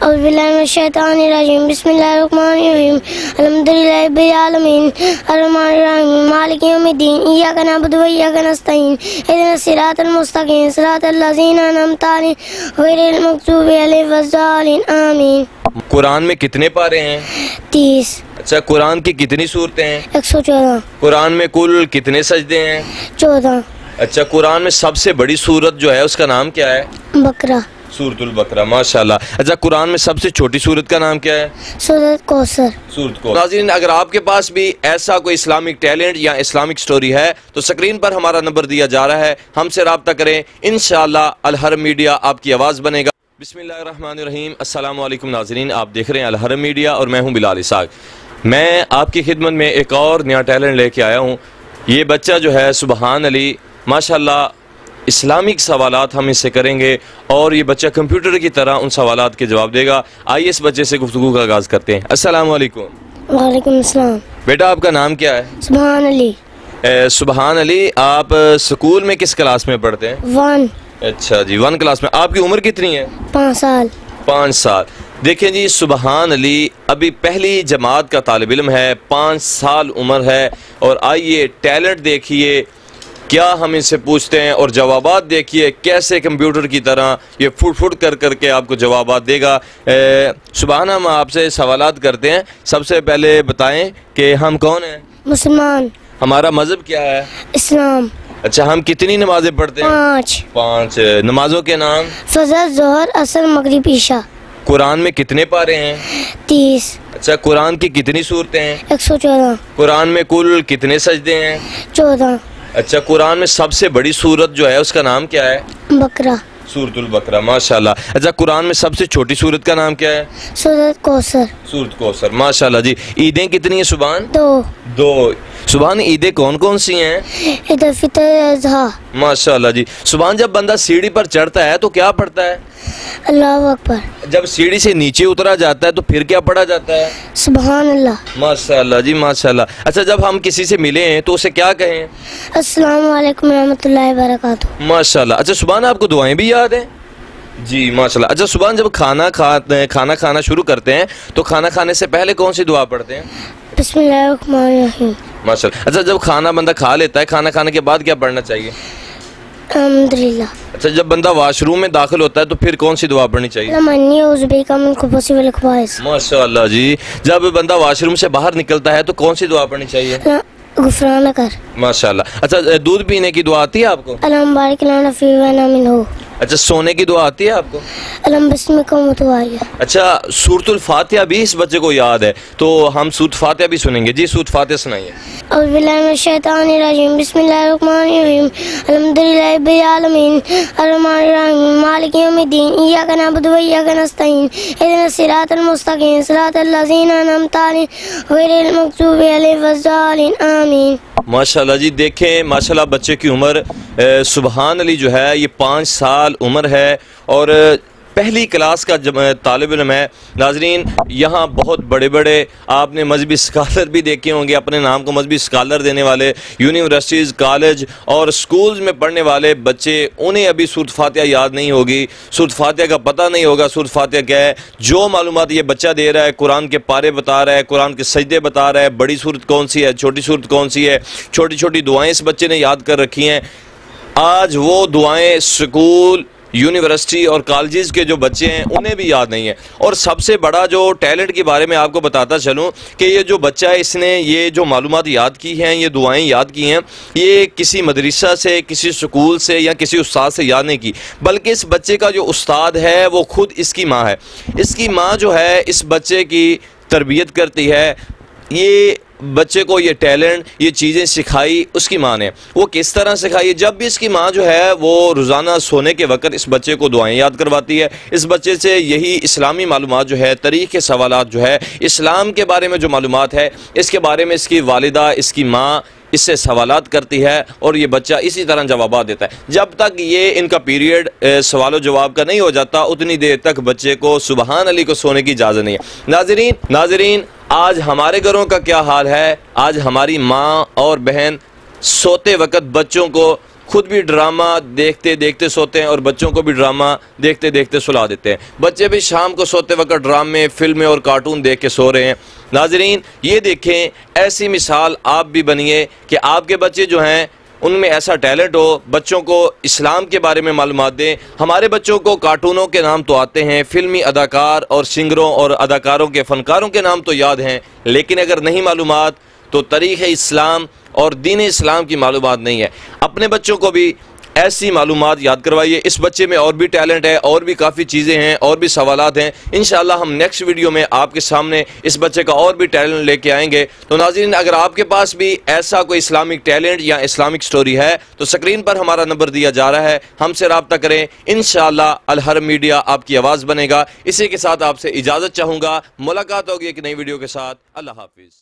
औज़ुबिल्लाहिमिनश्शैतानिर्रजीम बिस्मिल्लाहिर्रहमानिर्रहीम अल्हम्दुलिल्लाहि रब्बिल आलमीन अर्रहमानिर्रहीम मालिकि यौमिद्दीन इय्याका नअबुदु व इय्याका नस्तईन इहदिनस सिरातल मुस्तकीम सिरातल लज़ीना अनअमता अलैहिम गैरिल मग़ज़ूबि अलैहिम वज़्ज़ालिन आमीन। कुरान में कितने पारे हैं? 30। अच्छा, कुरान की कितनी सूरतें हैं? 114। कुरान में कुल कितने सजदे हैं? 14। अच्छा, कुरान में सबसे बड़ी सूरत जो है उसका नाम क्या है? बकरा, सूरतुल बकरा, माशाल्लाह। अच्छा, कुरान में सबसे छोटी सूरत का नाम क्या है? सूरत कौसर। सूरत को। नाज़रीन, अगर आपके पास भी ऐसा कोई इस्लामिक टैलेंट या इस्लामिक स्टोरी है तो स्क्रीन पर हमारा नंबर दिया जा रहा है, हमसे रब्ता करें। इंशाअल्लाह अल हरम मीडिया आपकी आवाज़ बनेगा। बिस्मिल्लाहिर्रहमानिर्रहीम। अस्सलामु अलैकुम नाज़रीन, आप देख रहे हैं अल हरम मीडिया और मैं हूं बिलाल इसाक। मैं आपकी खिदमत में एक और नया टैलेंट लेके आया हूं। ये बच्चा जो है सुबहान अली, माशाल्लाह, इस्लामिक सवालात हम इससे करेंगे और ये बच्चा कंप्यूटर की तरह उन सवालात के जवाब देगा। आइए इस बच्चे से गुफ्तगू का आगाज़ करते हैं। अस्सलामु अलैकुम। वालेकुम अस्सलाम। बेटा, आपका नाम क्या है? सुबहान अली। सुबहान अली, आप स्कूल में किस क्लास में पढ़ते हैं? 1। अच्छा जी, 1 क्लास में। आपकी उम्र कितनी है? 5 साल। 5 साल। देखें जी, सुबहान अली अभी पहली जमात का तालिब इल्म है, 5 साल उम्र है। और आइए टैलेंट देखिए क्या हम इनसे पूछते हैं और जवाबात देखिए कैसे कंप्यूटर की तरह ये फुट फुट कर करके आपको जवाबात देगा। सुबहान, हम आपसे सवालात करते हैं। सबसे पहले बताएं कि हम कौन हैं? मुसलमान। हमारा मज़हब क्या है? इस्लाम। अच्छा, हम कितनी नमाजें पढ़ते हैं? 5 नमाजों के नाम? फजर, जोहर, असर, मगरिब, ईशा। कुरान में कितने पारे हैं? 30। अच्छा, कुरान की कितनी सूरतें हैं? 114। कुरान में कुल कितने सजदे हैं? 14। अच्छा, कुरान में सबसे बड़ी सूरत जो है उसका नाम क्या है? बकरा, सूरतुल बकरा, माशाल्लाह। अच्छा, कुरान में सबसे छोटी सूरत का नाम क्या है? सूरत कौसर। सूरत कौसर, माशाल्लाह जी। ईदें कितनी हैं सुबहान? 2। सुबहान, ईदें कौन कौन सी हैं? ईद उल फितर, अज़हा। माशाल्लाह जी। सुबहान, जब बंदा सीढ़ी पर चढ़ता है तो क्या पढ़ता है? अल्लाहु अकबर। जब सीढ़ी से नीचे उतरा जाता है तो फिर क्या पढ़ा जाता है? सुबहान अल्लाह। माशाल्लाह जी, माशाल्लाह। अच्छा, जब हम किसी से मिले हैं तो उसे क्या कहें? अस्सलामु अलैकुम रहमतुल्लाहि व बरकातुहू। माशाल्लाह। अच्छा सुबहान, आपको दुआएं भी याद हैं? जी माशाल्लाह। अच्छा सुबहान, जब खाना खाना शुरू करते हैं तो खाना खाने से पहले कौन सी दुआ पढ़ते हैं? बिस्मिल्लाहिर्रहमानिर्रहीम। माशाल्लाह। अच्छा, जब खाना बंदा खा लेता है, खाना खाने के बाद क्या पढ़ना चाहिए? अल्हम्दुलिल्लाह। अच्छा, जब बंदा वॉशरूम में दाखिल होता है तो फिर कौन सी दुआ पढ़नी चाहिए? माशाल्लाह जी। जब बंदा वॉशरूम से बाहर निकलता है तो कौन सी दुआ पढ़नी चाहिए? गुफरान कर। माशाल्लाह। अच्छा, दूध पीने की दुआ आती है आपको? अच्छा, सोने की दुआ आती है आपको? अच्छा, सूरतुल फातिहा भी इस बच्चे को याद है, तो हम सूरत फातिहा भी सुनेंगे। जी, सूरत फातिहा सुनाइए। बिस्मिल्लाहिर्रहमानिर्रहीम अल्हम्दुलिल्लाहि रब्बिल आलमीन अर्रहमानिर्रहीम मालिकि यौमिद्दीन इय्याका नअबुदु व इय्याका नस्तईन इहदिनस सिरातल मुस्तकीम सिरातल लज़ीना अनअमता अलैहिम गैरिल मग़ज़ूबि अलैहिम वज़्ज़ालिन आमीन। माशाल्लाह जी, देखें माशाल्लाह बच्चे की उम्र सुबहान अली जो है ये 5 साल उम्र है और पहली क्लास का तालिब इल्म है। नाजरीन, यहाँ बहुत बड़े बड़े आपने मजहबी स्कॉलर भी देखे होंगे, अपने नाम को मजहबी स्कॉलर देने वाले, यूनिवर्सिटीज़, कॉलेज और स्कूल्स में पढ़ने वाले बच्चे, उन्हें अभी सूरत फातिहा याद नहीं होगी, सूरत फातिहा का पता नहीं होगा सूरत फातिहा क्या है। जो मालूमात ये बच्चा दे रहा है, कुरान के पारे बता रहा है, कुरान के सजदे बता रहा है, बड़ी सूरत कौन सी है, छोटी सूरत कौन सी है, छोटी छोटी दुआएँ इस बच्चे ने याद कर रखी हैं। आज वो दुआएँ स्कूल, यूनिवर्सिटी और कॉलेजेस के जो बच्चे हैं उन्हें भी याद नहीं है। और सबसे बड़ा जो टैलेंट के बारे में आपको बताता चलूं कि ये जो बच्चा है, इसने ये जो मालूमात याद की हैं, ये दुआएं याद की हैं, ये किसी मदरसा से, किसी स्कूल से या किसी उस्ताद से याद नहीं की, बल्कि इस बच्चे का जो उस्ताद है वो खुद इसकी माँ है। इसकी माँ जो है इस बच्चे की तरबियत करती है। ये बच्चे को ये टैलेंट, ये चीज़ें सिखाई उसकी माँ ने। वो किस तरह सिखाई? जब भी इसकी माँ जो है वो रोज़ाना सोने के वक्त इस बच्चे को दुआएं याद करवाती है। इस बच्चे से यही इस्लामी मालूमात जो है, तरीक़े सवालात जो है, इस्लाम के बारे में जो मालूमात है, इसके बारे में इसकी वालिदा, इसकी माँ इससे सवालात करती है और ये बच्चा इसी तरह जवाब देता है। जब तक ये इनका पीरियड सवाल जवाब का नहीं हो जाता, उतनी देर तक बच्चे को सुबहान अली को सोने की इजाज़त नहीं है। नाजरीन, आज हमारे घरों का क्या हाल है? आज हमारी माँ और बहन सोते वक्त बच्चों को खुद भी ड्रामा देखते देखते सोते हैं और बच्चों को भी ड्रामा देखते देखते सुला देते हैं। बच्चे भी शाम को सोते वक्त ड्रामे, फिल्में और कार्टून देख के सो रहे हैं। नाजरीन, ये देखें, ऐसी मिसाल आप भी बनिए कि आपके बच्चे जो हैं उनमें ऐसा टैलेंट हो, बच्चों को इस्लाम के बारे में मालूमात दें। हमारे बच्चों को कार्टूनों के नाम तो आते हैं, फिल्मी अदाकार और सिंगरों और अदाकारों के फ़नकारों के नाम तो याद हैं, लेकिन अगर नहीं मालूमात तो तारीख़ इस्लाम और दीन इस्लाम की मालूमात नहीं है। अपने बच्चों को भी ऐसी मालूमात याद करवाइए। इस बच्चे में और भी टैलेंट है, और भी काफ़ी चीज़ें हैं, और भी सवालात हैं। इंशाअल्लाह हम नेक्स्ट वीडियो में आपके सामने इस बच्चे का और भी टैलेंट लेके आएंगे। तो नाज़रीन, अगर आपके पास भी ऐसा कोई इस्लामिक टैलेंट या इस्लामिक स्टोरी है तो स्क्रीन पर हमारा नंबर दिया जा रहा है, हमसे रब्ता करें। इंशाअल्लाह अल हरम मीडिया आपकी आवाज़ बनेगा। इसी के साथ आपसे इजाज़त चाहूँगा। मुलाकात होगी एक नई वीडियो के साथ। अल्लाह हाफिज़।